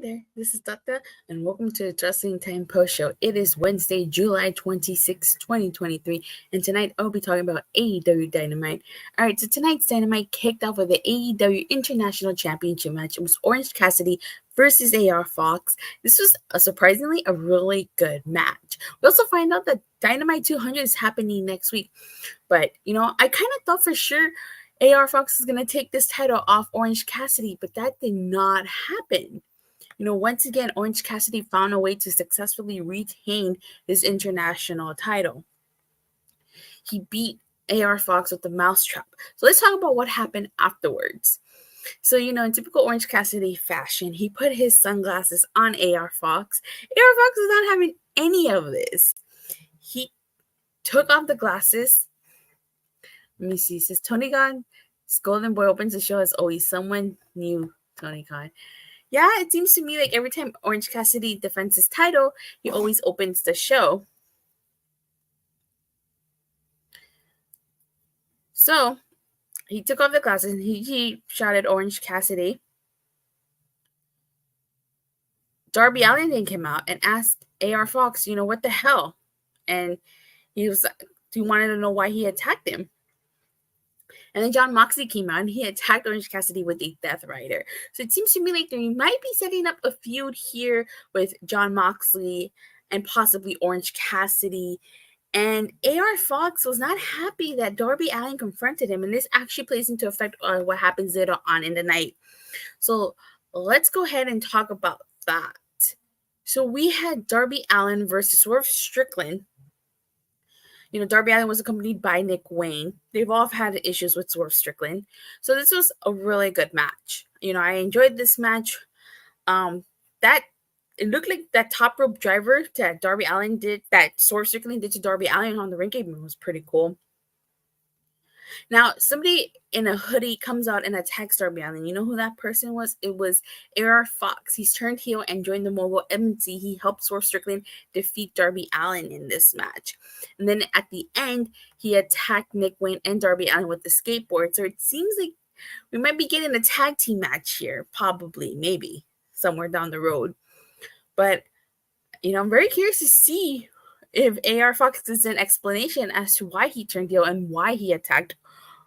there, this is Datila, and welcome to the Wrestling Time Post Show. It is Wednesday, July 26, 2023, and tonight I'll be talking about AEW Dynamite. Alright, so tonight's Dynamite kicked off with the AEW International Championship match. It was Orange Cassidy versus AR Fox. This was surprisingly a really good match. We also find out that Dynamite 200 is happening next week, but I kind of thought for sure AR Fox is going to take this title off Orange Cassidy, but that did not happen. Once again, Orange Cassidy found a way to successfully retain his international title. He beat AR Fox with the mousetrap. So let's talk about what happened afterwards. So, in typical Orange Cassidy fashion, he put his sunglasses on AR Fox. AR Fox is not having any of this. He took off the glasses. Let me see. It says Tony Khan. This Golden Boy opens the show as always. Someone new Tony Khan. Yeah, it seems to me like every time Orange Cassidy defends his title, he always opens the show. So he took off the glasses and he shouted Orange Cassidy. Darby Allin then came out and asked AR Fox, what the hell? And he wanted to know why he attacked him. And then Jon Moxley came out and he attacked Orange Cassidy with a Death Rider. So it seems to me like they might be setting up a feud here with Jon Moxley and possibly Orange Cassidy. And AR Fox was not happy that Darby Allin confronted him. And this actually plays into effect on what happens later on in the night. So let's go ahead and talk about that. So we had Darby Allin versus Swerve Strickland. Darby Allin was accompanied by Nick Wayne. They've all had issues with Swerve Strickland. So this was a really good match. I enjoyed this match. It looked like that top rope driver that Darby Allin did, that Swerve Strickland did to Darby Allin on the ring apron was pretty cool. Now, somebody in a hoodie comes out and attacks Darby Allin. You know who that person was? It was AR Fox. He's turned heel and joined the Mogul MC. He helped Swerve Strickland defeat Darby Allin in this match. And then at the end, he attacked Nick Wayne and Darby Allin with the skateboard. So it seems like we might be getting a tag team match here. Probably, maybe, somewhere down the road. But, I'm very curious to see if AR Fox gives an explanation as to why he turned heel and why he attacked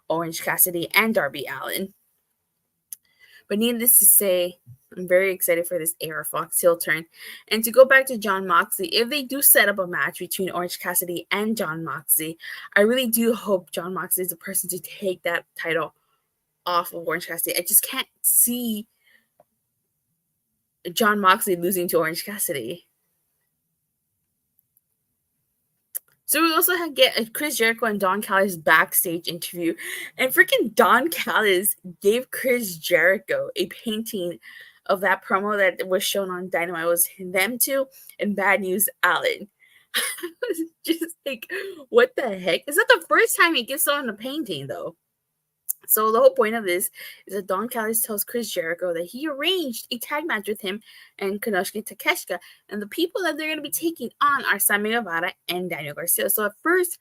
Orange Cassidy and Darby Allin. But needless to say, I'm very excited for this AR Fox heel turn. And to go back to Jon Moxley, if they do set up a match between Orange Cassidy and Jon Moxley, I really do hope Jon Moxley is the person to take that title off of Orange Cassidy. I just can't see Jon Moxley losing to Orange Cassidy. So we also get a Chris Jericho and Don Callis backstage interview. And freaking Don Callis gave Chris Jericho a painting of that promo that was shown on Dynamite. It was them two and Bad News Allin. I was just like, what the heck? It's not the first time he gives someone a painting, though. So the whole point of this is that Don Callis tells Chris Jericho that he arranged a tag match with him and Konosuke Takeshita, and the people that they're going to be taking on are Sammy Guevara and Daniel Garcia. So at first,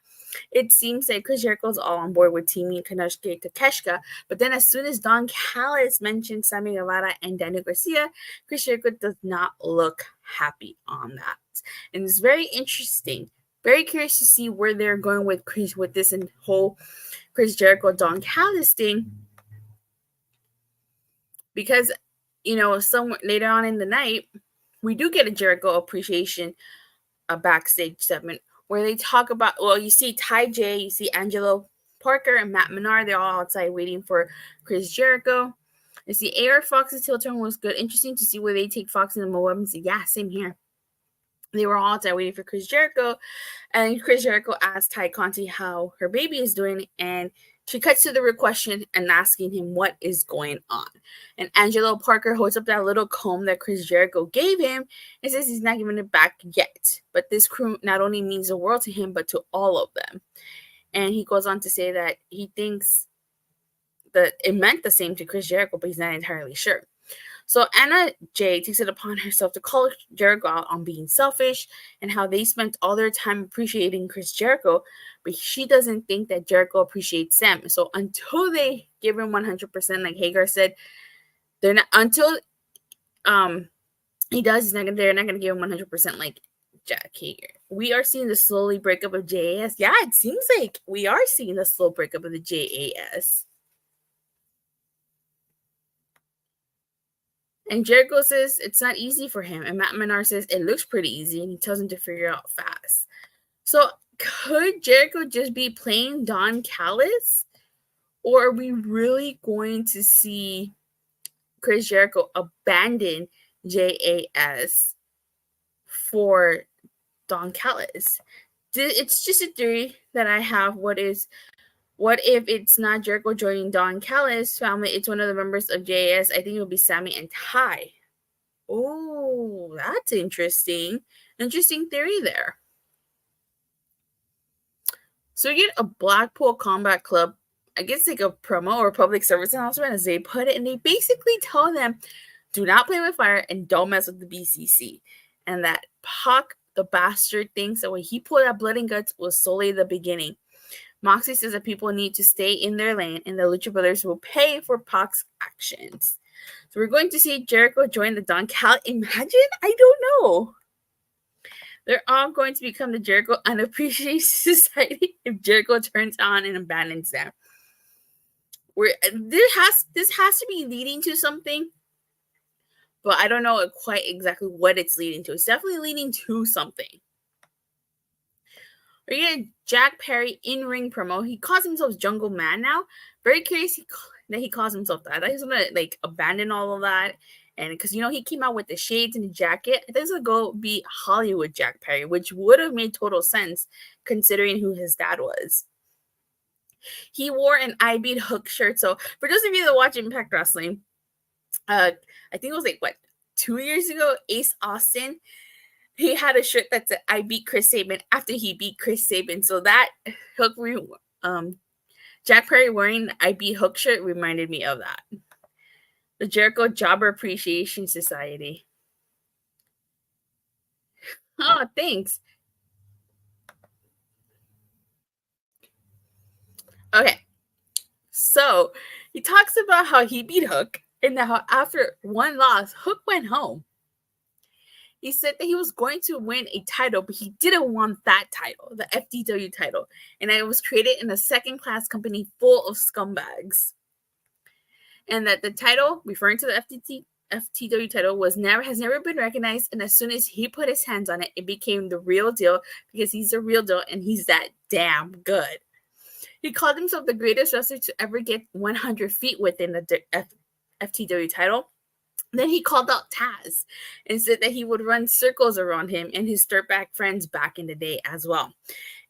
it seems that Chris Jericho is all on board with teaming Konosuke Takeshita, but then as soon as Don Callis mentioned Sammy Guevara and Daniel Garcia, Chris Jericho does not look happy on that. And it's very interesting. Very curious to see where they're going with Chris with this and whole Chris Jericho Don Callis thing, because somewhere later on in the night we do get a Jericho appreciation backstage segment where they talk about, you see Ty J, you see Angelo Parker and Matt Menard, they're all outside waiting for Chris Jericho. You see AR Fox's heel turn was good. Interesting to see where they take Fox and the Moab. Yeah, same here. They were all outside waiting for Chris Jericho, and Chris Jericho asked Ty Conti how her baby is doing, and she cuts to the real question and asking him what is going on. And Angelo Parker holds up that little comb that Chris Jericho gave him and says he's not giving it back yet. But this crew not only means the world to him, but to all of them. And he goes on to say that he thinks that it meant the same to Chris Jericho, but he's not entirely sure. So Anna Jay takes it upon herself to call Jericho out on being selfish and how they spent all their time appreciating Chris Jericho, but she doesn't think that Jericho appreciates them. So until they give him 100%, like Hagar said, they're not, until he does. They're not gonna give him 100% like Jack here. We are seeing the slowly breakup of JAS. Yeah, it seems like we are seeing the slow breakup of the JAS. And Jericho says it's not easy for him. And Matt Menard says it looks pretty easy. And he tells him to figure it out fast. So could Jericho just be playing Don Callis? Or are we really going to see Chris Jericho abandon JAS for Don Callis? It's just a theory that I have. What if it's not Jericho joining Don Callis' family? It's one of the members of JAS. I think it will be Sammy and Ty. Oh, that's interesting. Interesting theory there. So you get a Blackpool Combat Club, I guess like a promo or public service announcement as they put it, and they basically tell them, do not play with fire and don't mess with the BCC. And that Pac, the bastard, thinks that when he pulled out blood and guts was solely the beginning. Moxley says that people need to stay in their lane and the Lucha Brothers will pay for Pac's actions. So we're going to see Jericho join the Don Cal. Imagine? I don't know. They're all going to become the Jericho Unappreciated Society if Jericho turns on and abandons them. This has to be leading to something, but I don't know quite exactly what it's leading to. It's definitely leading to something. We're getting Jack Perry in-ring promo. He calls himself Jungle Man now. Very curious that he calls himself that. I thought he's gonna like abandon all of that, and because he came out with the shades and the jacket. I think he's gonna go be Hollywood Jack Perry, which would have made total sense considering who his dad was. He wore an I Beat Hook shirt. So for those of you that watch Impact Wrestling, I think it was like 2 years ago, Ace Austin. He had a shirt that said, I beat Chris Sabin after he beat Chris Sabin. So that Hook, Jack Perry wearing the I beat Hook shirt reminded me of that. The Jericho Jobber Appreciation Society. Oh, thanks. Okay. So he talks about how he beat Hook and how after one loss, Hook went home. He said that he was going to win a title, but he didn't want that title, the FTW title. And it was created in a second-class company full of scumbags. And that the title, referring to the FTW title, has never been recognized. And as soon as he put his hands on it, it became the real deal because he's the real deal and he's that damn good. He called himself the greatest wrestler to ever get 100 feet within the FTW title. Then he called out Taz and said that he would run circles around him and his dirtbag friends back in the day as well.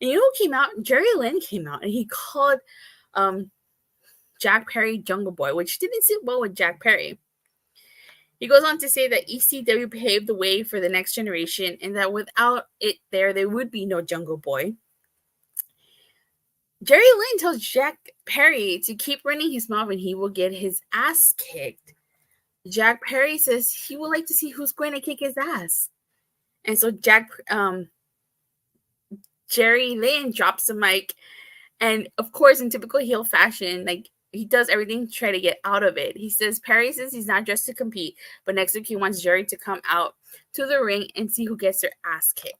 And who came out? Jerry Lynn came out and he called Jack Perry Jungle Boy, which didn't sit well with Jack Perry. He goes on to say that ECW paved the way for the next generation and that without it there would be no Jungle Boy. Jerry Lynn tells Jack Perry to keep running his mouth and he will get his ass kicked. Jack Perry says he would like to see who's going to kick his ass. And so Jerry Lynn drops the mic. And of course, in typical heel fashion, like he does everything to try to get out of it. He says Perry says he's not just to compete, but next week he wants Jerry to come out to the ring and see who gets their ass kicked.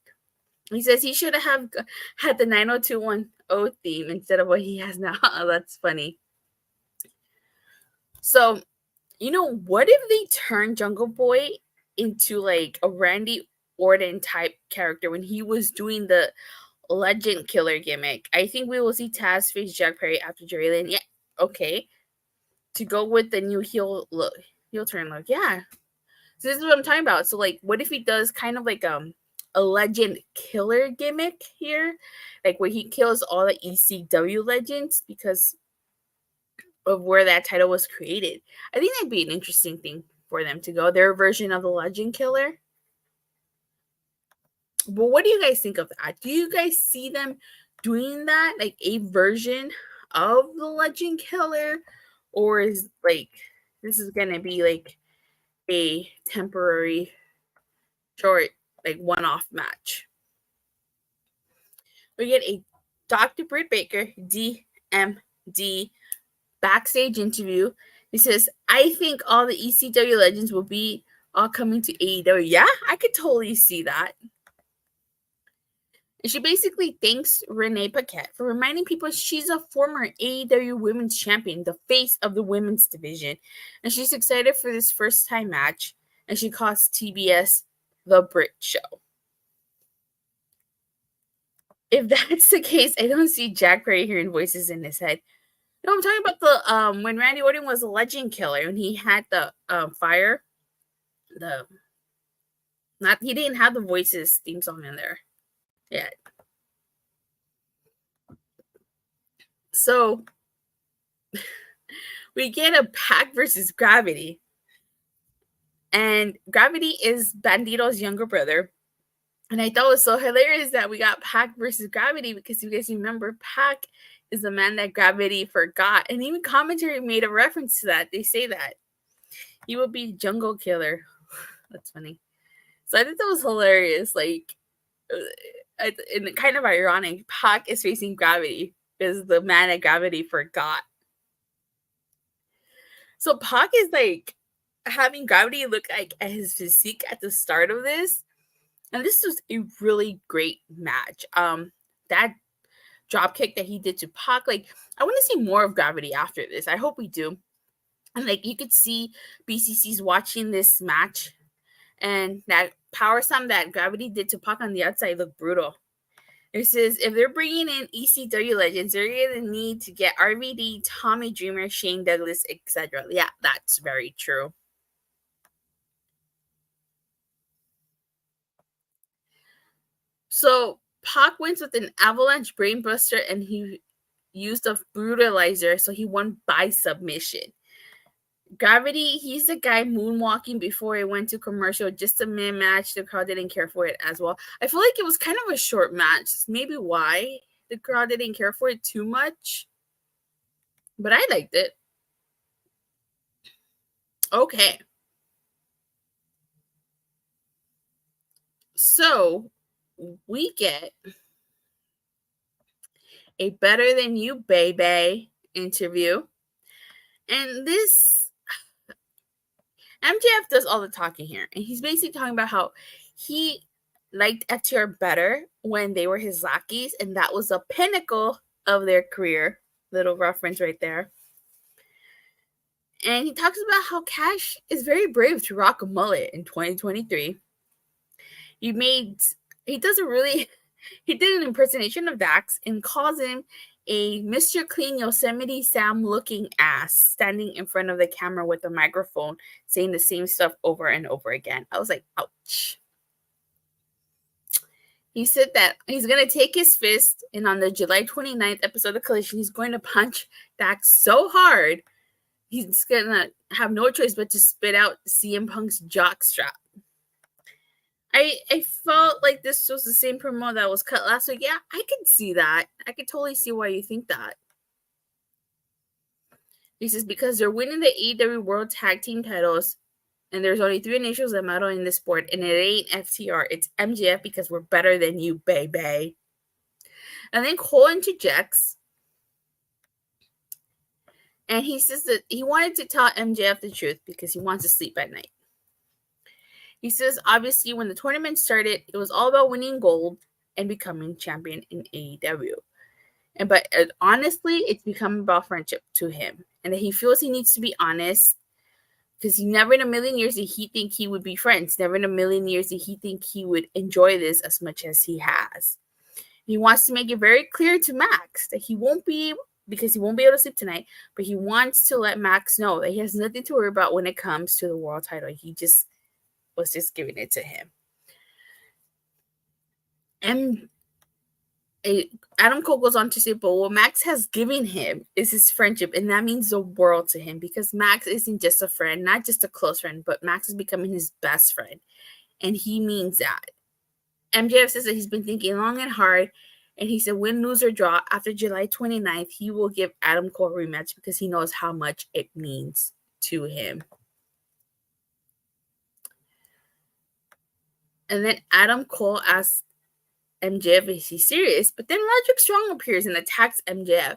He says he should have had the 90210 theme instead of what he has now. That's funny. So, what if they turn Jungle Boy into like a Randy Orton type character when he was doing the Legend Killer gimmick? I think we will see Taz face Jack Perry after Jerry Lynn. Yeah, okay. To go with the new heel turn look. Yeah. So this is what I'm talking about. So like, what if he does kind of like a Legend Killer gimmick here, like where he kills all the ECW legends because of where that title was created? I think that'd be an interesting thing for them to go, their version of the Legend Killer. But what do you guys think of that? Do you guys see them doing that, like a version of the Legend Killer, or is like this is gonna be like a temporary short, like one-off match? We get a Dr. Britt Baker DMD backstage interview. He says, I think all the ECW legends will be all coming to AEW. Yeah, I could totally see that. And she basically thanks Renee Paquette for reminding people she's a former AEW Women's Champion, the face of the women's division. And she's excited for this first-time match. And she calls TBS the Britt Show. If that's the case, I don't see Jack Ray hearing voices in his head. No, I'm talking about the when Randy Orton was a legend killer and he had the fire. He didn't have the voices theme song in there yet. So we get a Pac versus Gravity. And Gravity is Bandito's younger brother. And I thought it was so hilarious that we got Pac versus Gravity because you guys remember Pac is the man that Gravity forgot. And even commentary made a reference to that. They say that. He will be Jungle Killer. That's funny. So I think that was hilarious. Like, and kind of ironic. Pac is facing Gravity because the man at Gravity forgot. So Pac is like having Gravity look like at his physique at the start of this. And this was a really great match. That drop kick that he did to Pac, like, I want to see more of Gravity after this. I hope we do. And like you could see BCC's watching this match, and that power slam that Gravity did to Pac on the outside looked brutal. It says if they're bringing in ECW legends, they're going to need to get RVD, Tommy Dreamer, Shane Douglas, etc. Yeah, that's very true. So Pac wins with an avalanche brainbuster, and he used a brutalizer, so he won by submission. Gravity, he's the guy moonwalking before he went to commercial. Just a minute match. The crowd didn't care for it as well. I feel like it was kind of a short match. Maybe why the crowd didn't care for it too much. But I liked it. Okay. So we get a Better Than You Baby interview. And this MJF does all the talking here. And he's basically talking about how he liked FTR better when they were his lackeys. And that was the pinnacle of their career. Little reference right there. And he talks about how Cash is very brave to rock a mullet in 2023. He did an impersonation of Dax and calls him a Mr. Clean Yosemite Sam looking ass standing in front of the camera with a microphone saying the same stuff over and over again. I was like, ouch. He said that he's going to take his fist, and on the July 29th episode of Collision, he's going to punch Dax so hard, he's going to have no choice but to spit out CM Punk's jockstrap. I felt like this was the same promo that was cut last week. Yeah, I could see that. I could totally see why you think that. He says because they're winning the AEW World Tag Team titles, and there's only 3 initials that matter in this sport, and it ain't FTR. It's MJF because we're better than you, baby. And then Cole interjects, and he says that he wanted to tell MJF the truth because he wants to sleep at night. He says, obviously, when the tournament started, it was all about winning gold and becoming champion in AEW. But honestly, it's become about friendship to him. And that he feels he needs to be honest because never in a million years did he think he would be friends. Never in a million years did he think he would enjoy this as much as he has. He wants to make it very clear to Max that he won't be able to sleep tonight, but he wants to let Max know that he has nothing to worry about when it comes to the world title. He just was just giving it to him. And Adam Cole goes on to say, but what Max has given him is his friendship, and that means the world to him because Max isn't just a friend, not just a close friend, but Max is becoming his best friend, and he means that. MJF says that he's been thinking long and hard, and he said win, lose, or draw, after July 29th, he will give Adam Cole a rematch because he knows how much it means to him. And then Adam Cole asks MJF, is he serious? But then Roderick Strong appears and attacks MJF.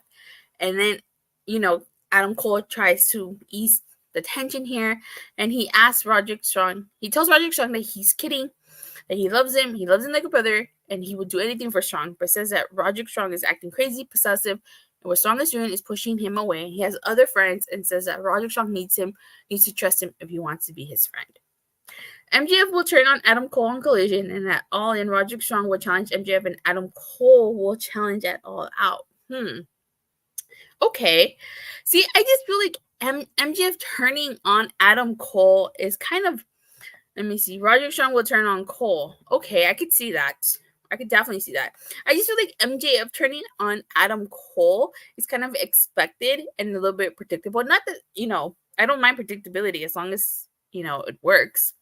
And then, Adam Cole tries to ease the tension here, and he asks Roderick Strong. He tells Roderick Strong that he's kidding, that he loves him like a brother, and he would do anything for Strong, but says that Roderick Strong is acting crazy, possessive, and what Strong is doing is pushing him away. He has other friends and says that Roderick Strong needs to trust him if he wants to be his friend. MJF will turn on Adam Cole on Collision, and at All In, Roderick Strong will challenge MJF, and Adam Cole will challenge at All Out. Okay. See, I just feel like MJF turning on Adam Cole is kind of, let me see, Roderick Strong will turn on Cole. Okay, I could see that. I could definitely see that. I just feel like MJF turning on Adam Cole is kind of expected and a little bit predictable. Not that, I don't mind predictability as long as, it works.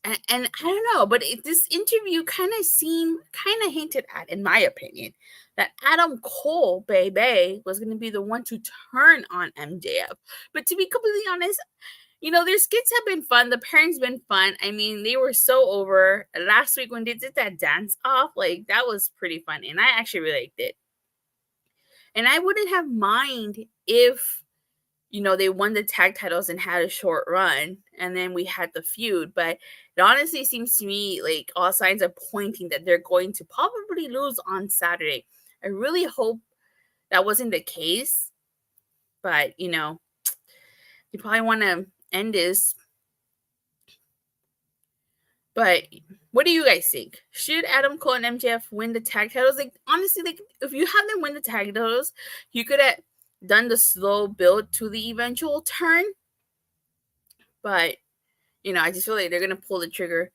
And I don't know, but this interview kind of hinted at, in my opinion, that Adam Cole, baby, was going to be the one to turn on MJF. But to be completely honest, their skits have been fun. The pairing's been fun. I mean, they were so over. Last week when they did that dance off, like, that was pretty fun. And I actually really liked it. And I wouldn't have mind if, they won the tag titles and had a short run. And then we had the feud. But it honestly seems to me like all signs are pointing that they're going to probably lose on Saturday. I really hope that wasn't the case. But, you probably want to end this. But what do you guys think? Should Adam Cole and MJF win the tag titles? Like, honestly, like, if you have them win the tag titles, you could have done the slow build to the eventual turn. But, I just feel like they're going to pull the trigger.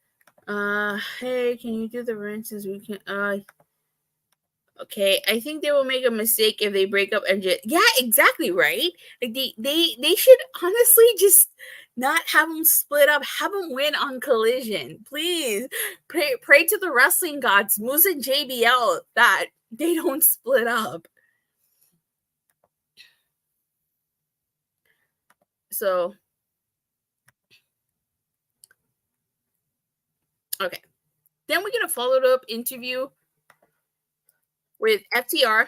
Hey, can you do the rinses? We can, okay, I think they will make a mistake if they break up MJF. Yeah, exactly, right? Like, they should honestly just not have them split up. Have them win on Collision. Please. Pray to the wrestling gods, Moose and JBL, that they don't split up. So, okay. Then we get a followed-up interview with FTR.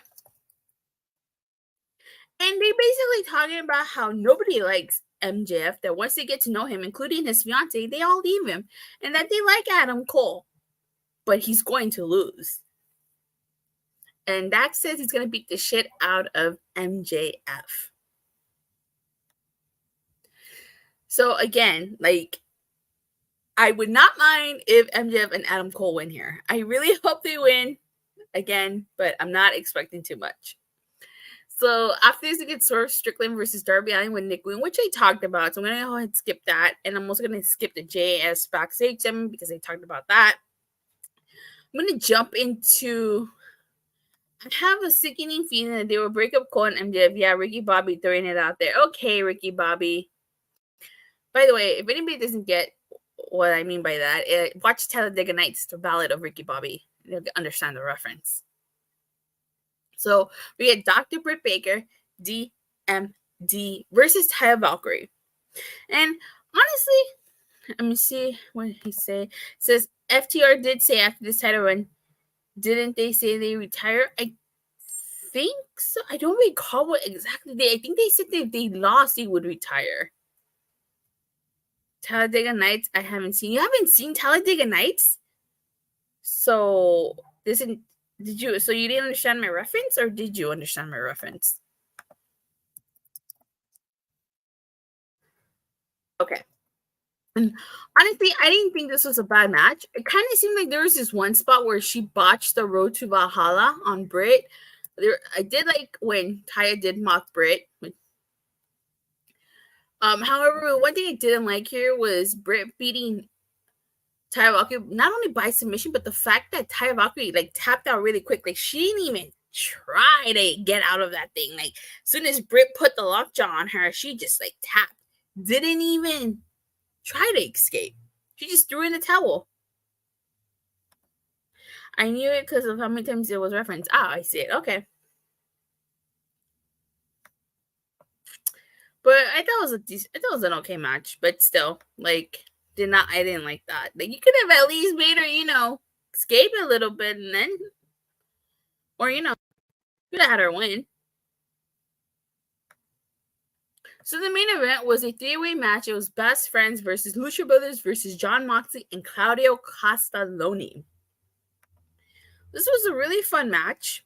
And they basically talking about how nobody likes MJF, that once they get to know him, including his fiance, they all leave him. And that they like Adam Cole. But he's going to lose. And that says he's going to beat the shit out of MJF. So again, like, I would not mind if MJF and Adam Cole win here. I really hope they win again, but I'm not expecting too much. So after this, we get Swerve, Strickland versus Darby Allin with Nick Wayne, which I talked about. So I'm going to go ahead and skip that. And I'm also going to skip the JAS Backstage Segment because I talked about that. I'm going to jump into... I have a sickening feeling that they will break up Cole and MJF. Yeah, Ricky Bobby throwing it out there. Okay, Ricky Bobby. By the way, if anybody doesn't get what I mean by that, watch Talladega Nights, the Ballad of Ricky Bobby. You'll understand the reference. So we get Dr. Britt Baker, DMD, versus Taya Valkyrie. And honestly, let me see what he say. It says FTR did say after this title run, didn't they say they retire? I think so. I don't recall what exactly I think they said that if they lost, they would retire. Talladega Nights, I haven't seen. You haven't seen Talladega Nights? So so you didn't understand my reference, or did you understand my reference? Okay. And honestly, I didn't think this was a bad match. It kind of seemed like there was this one spot where she botched the Road to Valhalla on Britt. I did like when Taya did mock Britt. However, one thing I didn't like here was Britt beating Taya Valkyrie, not only by submission, but the fact that Taya Valkyrie like tapped out really quick. Like, she didn't even try to get out of that thing. Like, as soon as Britt put the lockjaw on her, she just like tapped. Didn't even try to escape. She just threw in the towel. I knew it because of how many times it was referenced. Ah, I see it. Okay. But I thought it was an okay match, but still, like, I didn't like that. Like, you could have at least made her, escape a little bit, and then, or could have had her win. So the main event was a three-way match. It was Best Friends versus Lucha Brothers versus Jon Moxley and Claudio Castagnoli. This was a really fun match.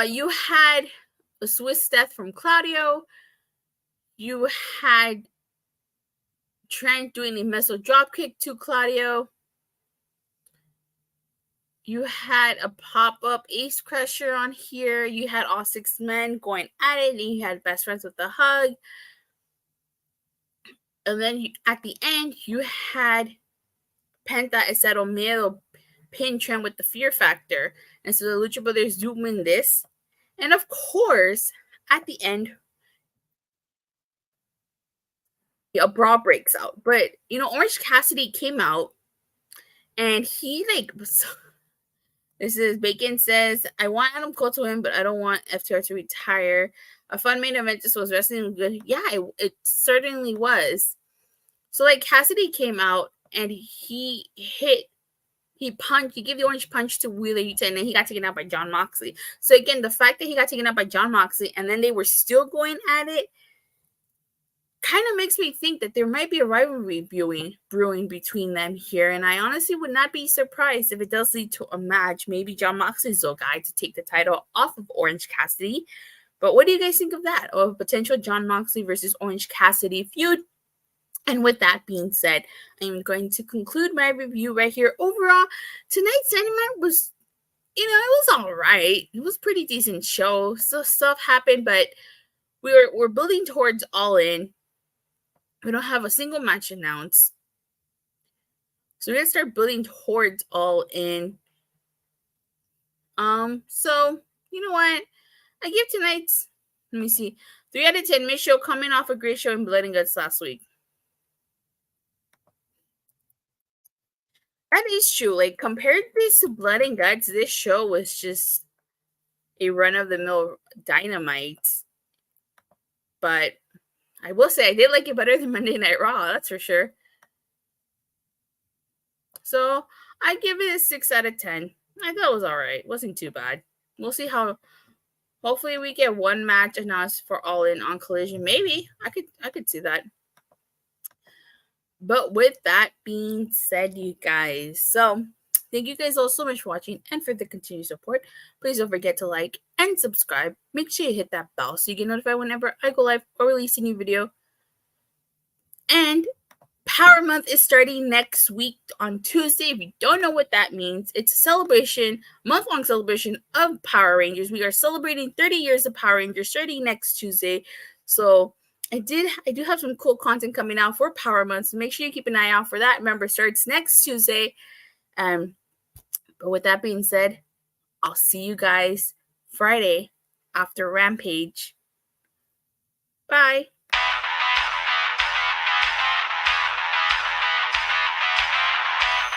You had a Swiss death from Claudio. You had Trent doing a missile dropkick to Claudio. You had a pop-up ace crusher on here. You had all six men going at it. And you had Best Friends with a hug. And then at the end, you had Penta Acero Miedo pin Trent with the fear factor. And so the Lucha Brothers do win this. And of course, at the end, a brawl breaks out. But, Orange Cassidy came out and he, this is Bacon says, I want Adam Cole to win, but I don't want FTR to retire. A fun main event. This was wrestling good. Yeah, it certainly was. So, Cassidy came out and he punched, he gave the orange punch to Wheeler Yuta, and then he got taken out by Jon Moxley. So, again, the fact that he got taken out by Jon Moxley and then they were still going at it kind of makes me think that there might be a rivalry brewing between them here. And I honestly would not be surprised if it does lead to a match. Maybe Jon Moxley's the guy to take the title off of Orange Cassidy. But what do you guys think of that? Of a potential Jon Moxley versus Orange Cassidy feud? And with that being said, I'm going to conclude my review right here. Overall, tonight's Dynamite was, it was all right. It was a pretty decent show. So stuff happened, but we're building towards Allin. We don't have a single match announced. So we're going to start building towards Allin. So, you know what? I give tonight's, 3 out of 10 mid show, coming off a great show in Blood and Guts last week. That is true. Compared this to Blood and Guts, this show was just a run-of-the-mill Dynamite. But I will say I did like it better than Monday Night Raw, that's for sure. So I give it a 6 out of 10. I thought it was all right. It wasn't too bad. We'll see how. Hopefully we get one match announced for Allin on Collision. Maybe I could see that. But with that being said, you guys, so thank you guys all so much for watching and for the continued support. Please don't forget to like and subscribe. Make sure you hit that bell so you get notified whenever I go live or release a new video. And Power Month is starting next week on Tuesday. If you don't know what that means, it's a celebration, month-long celebration of Power Rangers. We are celebrating 30 years of Power Rangers starting next Tuesday. So I do have some cool content coming out for Power Month, so make sure you keep an eye out for that. Remember, starts next Tuesday. But with that being said, I'll see you guys Friday after Rampage. Bye.